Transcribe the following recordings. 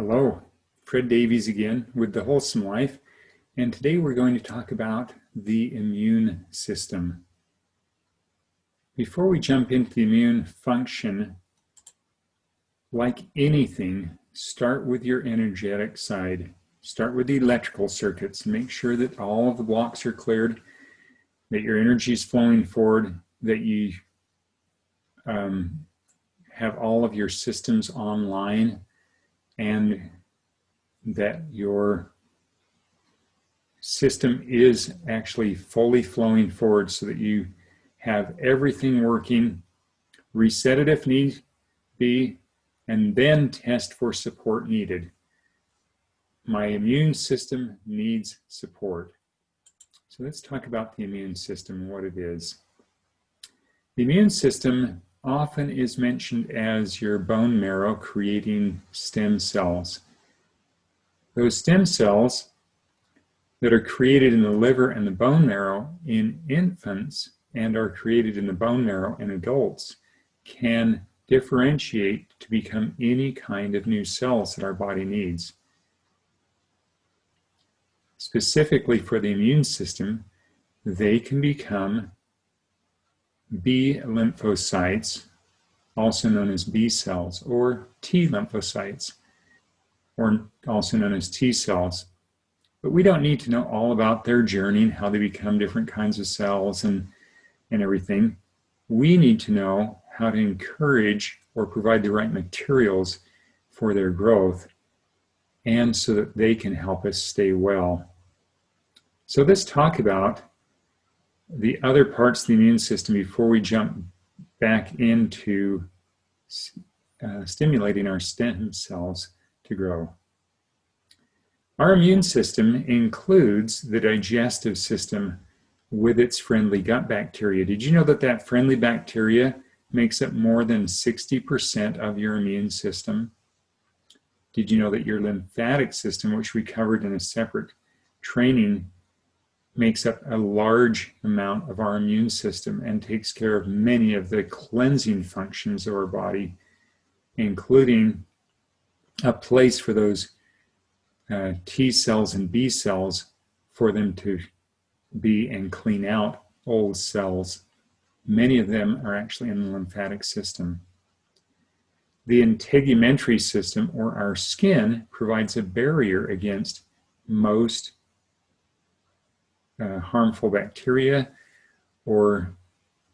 Hello, Fred Davies again with The Wholesome Life, and today we're going to talk about the immune system. Before we jump into the immune function, like anything, start with your energetic side. Start with the electrical circuits and make sure that all of the blocks are cleared, that your energy is flowing forward, that you have all of your systems online, and that your system is actually fully flowing forward so that you have everything working. Reset it if need be, and then test for support needed. My immune system needs support. So let's talk about the immune system and what it is. The immune system often is mentioned as your bone marrow creating stem cells. Those stem cells that are created in the liver and the bone marrow in infants and are created in the bone marrow in adults can differentiate to become any kind of new cells that our body needs. Specifically for the immune system, they can become B lymphocytes, also known as B cells, or T lymphocytes, or also known as T cells. But we don't need to know all about their journey and how they become different kinds of cells and everything. We need to know how to encourage or provide the right materials for their growth, and so that they can help us stay well. So let's talk about the other parts of the immune system before we jump back into stimulating our stem cells to grow. Our immune system includes the digestive system with its friendly gut bacteria. Did you know that that friendly bacteria makes up more than 60% of your immune system? Did you know that your lymphatic system, which we covered in a separate training, makes up a large amount of our immune system and takes care of many of the cleansing functions of our body, including a place for those T cells and B cells for them to be and clean out old cells. Many of them are actually in the lymphatic system. The integumentary system, or our skin, provides a barrier against most harmful bacteria or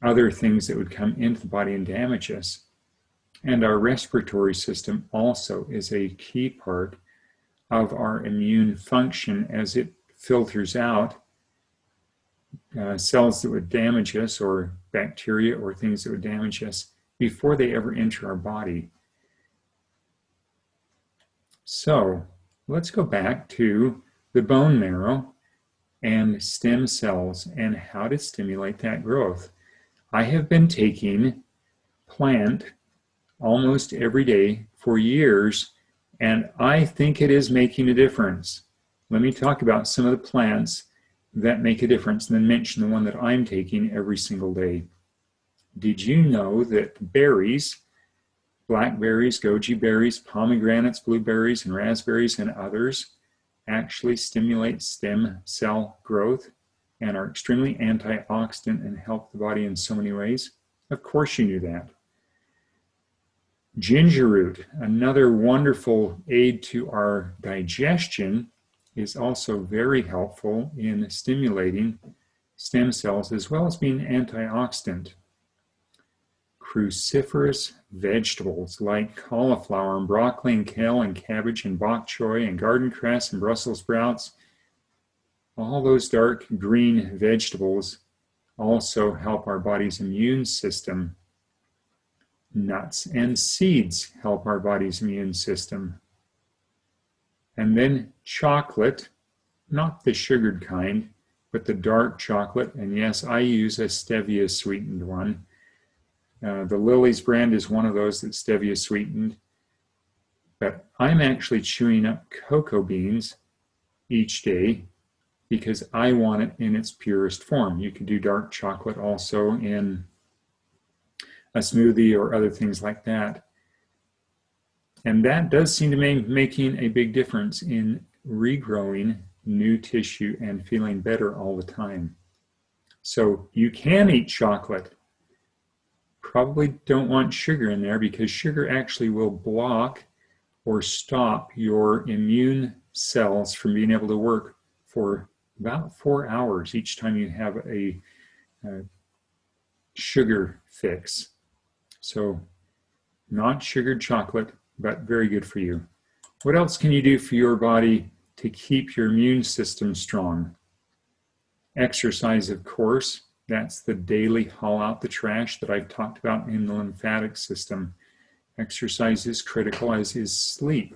other things that would come into the body and damage us. And our respiratory system also is a key part of our immune function, as it filters out cells that would damage us, or bacteria or things that would damage us, before they ever enter our body. So let's go back to the bone marrow and stem cells and how to stimulate that growth. I have been taking plant almost every day for years, and I think it is making a difference. Let me talk about some of the plants that make a difference, and then mention the one that I'm taking every single day. Did you know that berries, blackberries, goji berries, pomegranates, blueberries, and raspberries, and others, actually stimulate stem cell growth and are extremely antioxidant and help the body in so many ways? Of course you knew that. Ginger root, another wonderful aid to our digestion, is also very helpful in stimulating stem cells as well as being antioxidant. Cruciferous vegetables like cauliflower and broccoli and kale and cabbage and bok choy and garden cress and Brussels sprouts, all those dark green vegetables also help our body's immune system. Nuts and seeds help our body's immune system. And then chocolate, not the sugared kind, but the dark chocolate. And yes, I use a stevia sweetened one. The Lily's brand is one of those that's stevia sweetened. But I'm actually chewing up cocoa beans each day because I want it in its purest form. You can do dark chocolate also in a smoothie or other things like that. And that does seem to be making a big difference in regrowing new tissue and feeling better all the time. So you can eat chocolate. Probably don't want sugar in there because sugar actually will block or stop your immune cells from being able to work for about 4 hours each time you have a sugar fix. So not sugared chocolate, but very good for you. What else can you do for your body to keep your immune system strong? Exercise, of course. That's the daily haul out the trash that I've talked about in the lymphatic system. Exercise is critical, as is sleep.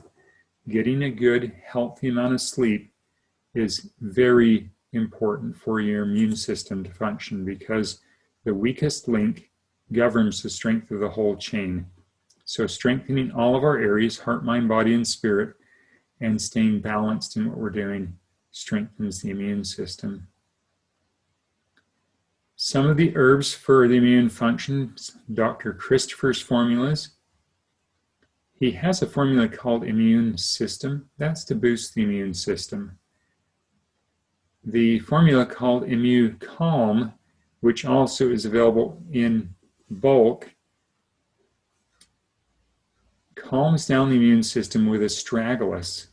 Getting a good, healthy amount of sleep is very important for your immune system to function because the weakest link governs the strength of the whole chain. So strengthening all of our areas, heart, mind, body, and spirit, and staying balanced in what we're doing strengthens the immune system. Some of the herbs for the immune functions, Dr. Christopher's formulas. He has a formula called Immune System. That's to boost the immune system. The formula called Immune Calm, which also is available in bulk, calms down the immune system with astragalus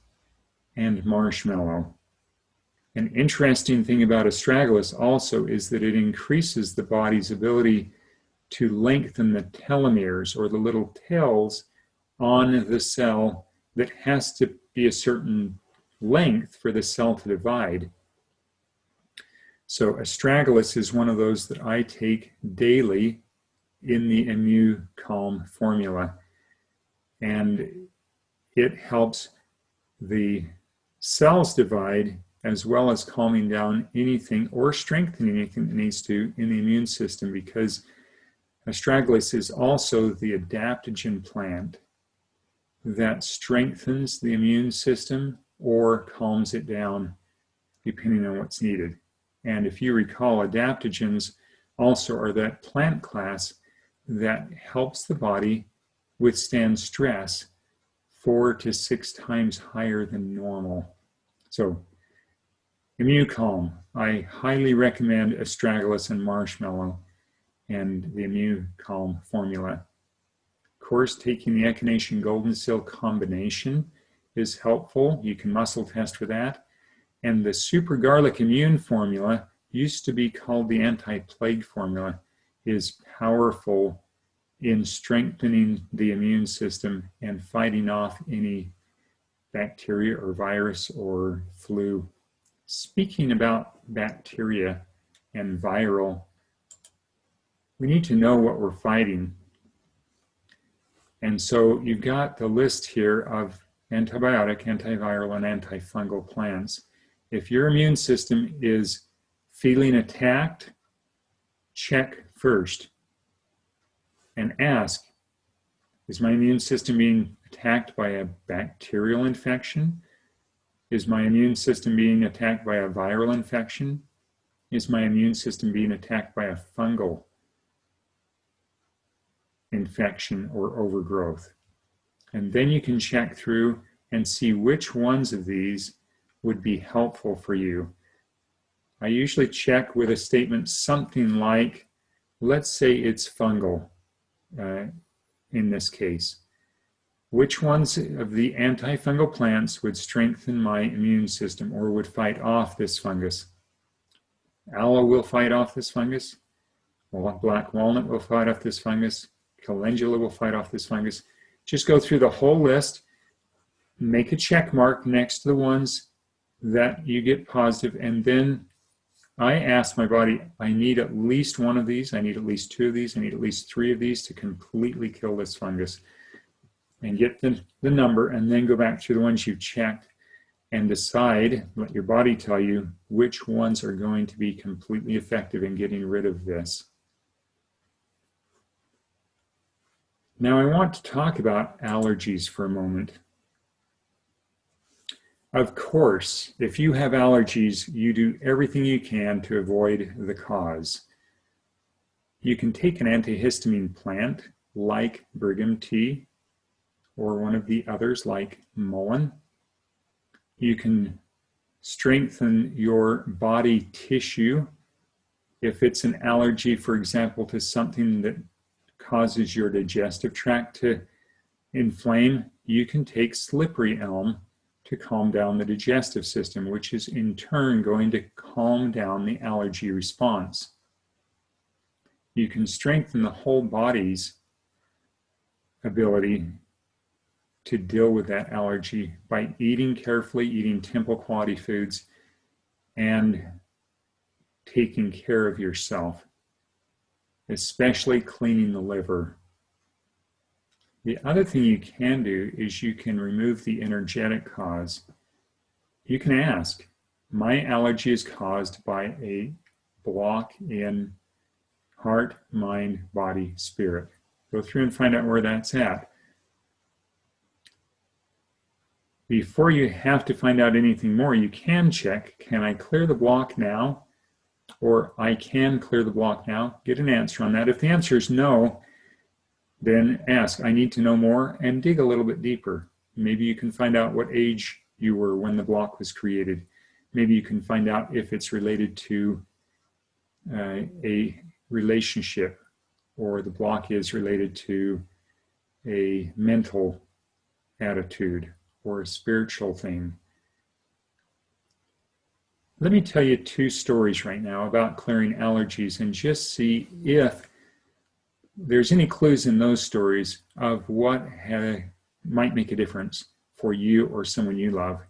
and marshmallow. An interesting thing about astragalus also is that it increases the body's ability to lengthen the telomeres, or the little tails on the cell that has to be a certain length for the cell to divide. So astragalus is one of those that I take daily in the Immune Calm formula. And it helps the cells divide as well as calming down anything or strengthening anything that needs to in the immune system, because astragalus is also the adaptogen plant that strengthens the immune system or calms it down depending on what's needed. And if you recall, adaptogens also are that plant class that helps the body withstand stress 4 to 6 times higher than normal. So Immune Calm, I highly recommend astragalus and marshmallow and the Immune Calm formula. Of course, taking the echinacea golden seal combination is helpful. You can muscle test for that. And the super garlic immune formula, used to be called the anti-plague formula, is powerful in strengthening the immune system and fighting off any bacteria or virus or flu. Speaking about bacteria and viral, we need to know what we're fighting. And so you've got the list here of antibiotic, antiviral, and antifungal plants. If your immune system is feeling attacked, check first and ask, is my immune system being attacked by a bacterial infection? Is my immune system being attacked by a viral infection? Is my immune system being attacked by a fungal infection or overgrowth? And then you can check through and see which ones of these would be helpful for you. I usually check with a statement something like, let's say it's fungal in this case. Which ones of the antifungal plants would strengthen my immune system or would fight off this fungus? Aloe will fight off this fungus. Black walnut will fight off this fungus. Calendula will fight off this fungus. Just go through the whole list, make a check mark next to the ones that you get positive, and then I ask my body, I need at least one of these, I need at least 2 of these, I need at least 3 of these to completely kill this fungus. And get the number, and then go back to the ones you've checked and decide, let your body tell you which ones are going to be completely effective in getting rid of this. Now I want to talk about allergies for a moment. Of course, if you have allergies, you do everything you can to avoid the cause. You can take an antihistamine plant like Brigham tea, or one of the others like mullein. You can strengthen your body tissue. If it's an allergy, for example, to something that causes your digestive tract to inflame, you can take slippery elm to calm down the digestive system, which is in turn going to calm down the allergy response. You can strengthen the whole body's ability to deal with that allergy by eating carefully, eating temple quality foods, and taking care of yourself, especially cleaning the liver. The other thing you can do is you can remove the energetic cause. You can ask, my allergy is caused by a block in heart, mind, body, spirit. Go through and find out where that's at. Before you have to find out anything more, you can check, can I clear the block now? Or I can clear the block now. Get an answer on that. If the answer is no, then ask, I need to know more, and dig a little bit deeper. Maybe you can find out what age you were when the block was created. Maybe you can find out if it's related to a relationship, or the block is related to a mental attitude or a spiritual thing. Let me tell you 2 stories right now about clearing allergies, and just see if there's any clues in those stories of what might make a difference for you or someone you love.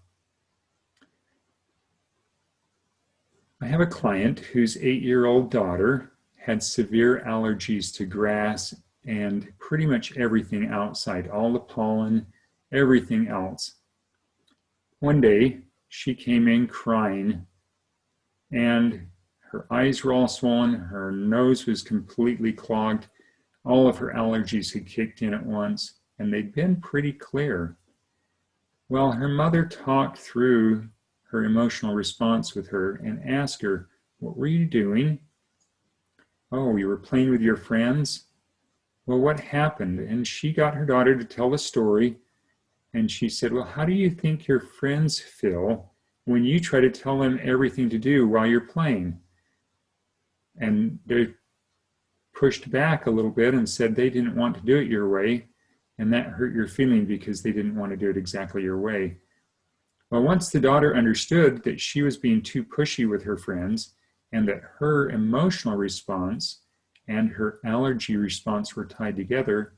I have a client whose 8-year-old daughter had severe allergies to grass and pretty much everything outside, all the pollen, everything else. One day, she came in crying, and her eyes were all swollen, her nose was completely clogged. All of her allergies had kicked in at once, and they'd been pretty clear. Well, her mother talked through her emotional response with her and asked her, what were you doing? Oh, you were playing with your friends? Well, what happened? And she got her daughter to tell the story, and she said, well, how do you think your friends feel when you try to tell them everything to do while you're playing? And they pushed back a little bit and said they didn't want to do it your way, and that hurt your feeling because they didn't want to do it exactly your way. Well, once the daughter understood that she was being too pushy with her friends, and that her emotional response and her allergy response were tied together,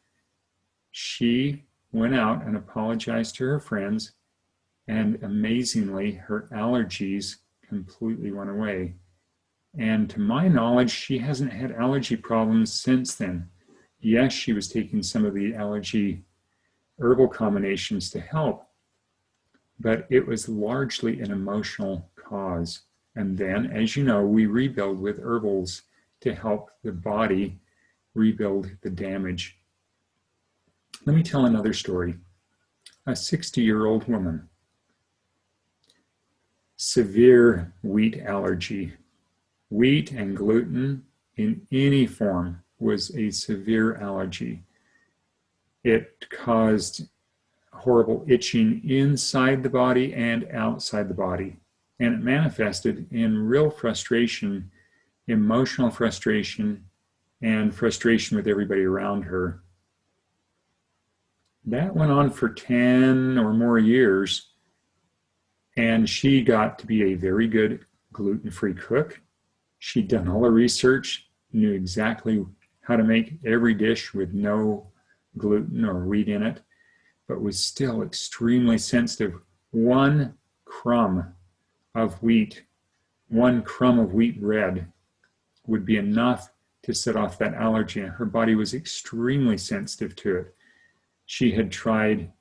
she went out and apologized to her friends, and amazingly, her allergies completely went away. And to my knowledge, she hasn't had allergy problems since then. Yes, she was taking some of the allergy herbal combinations to help, but it was largely an emotional cause. And then, as you know, we rebuild with herbals to help the body rebuild the damage. Let me tell another story. A 60-year-old woman, severe wheat allergy. Wheat and gluten in any form was a severe allergy. It caused horrible itching inside the body and outside the body. And it manifested in real frustration, emotional frustration, and frustration with everybody around her. That went on for 10 or more years, and she got to be a very good gluten-free cook. She'd done all the research, knew exactly how to make every dish with no gluten or wheat in it, but was still extremely sensitive. One crumb of wheat, one crumb of wheat bread would be enough to set off that allergy, and her body was extremely sensitive to it. She had tried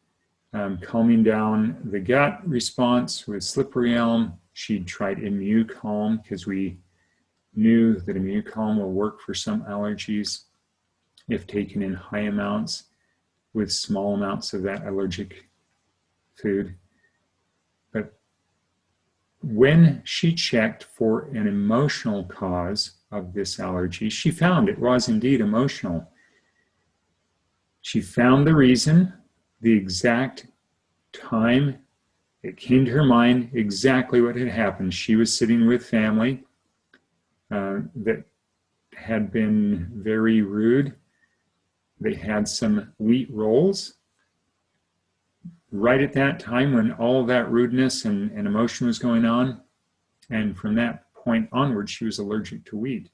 calming down the gut response with slippery elm. She'd tried Immucalm, because we knew that Immucalm will work for some allergies if taken in high amounts with small amounts of that allergic food. But when she checked for an emotional cause of this allergy, she found it was indeed emotional. She found the reason, the exact time. It came to her mind exactly what had happened. She was sitting with family that had been very rude. They had some wheat rolls. Right at that time when all that rudeness and emotion was going on, and from that point onward, she was allergic to wheat.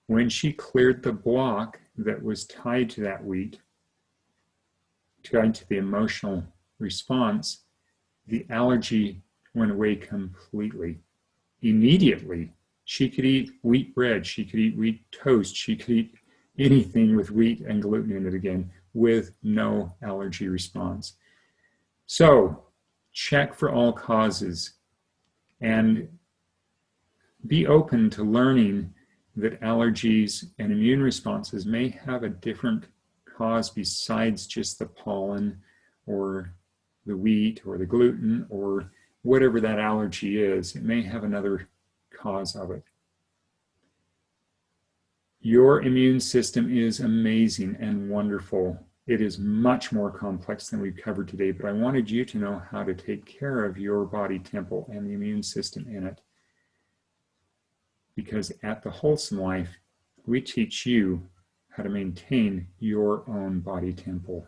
When she cleared the block that was tied to that wheat, tied to the emotional response, the allergy went away completely. Immediately, she could eat wheat bread, she could eat wheat toast, she could eat anything with wheat and gluten in it again with no allergy response. So, check for all causes and be open to learning that allergies and immune responses may have a different cause besides just the pollen or the wheat or the gluten or whatever that allergy is. It may have another cause of it. Your immune system is amazing and wonderful. It is much more complex than we've covered today, but I wanted you to know how to take care of your body temple and the immune system in it. Because at the Wholesome Life, we teach you how to maintain your own body temple.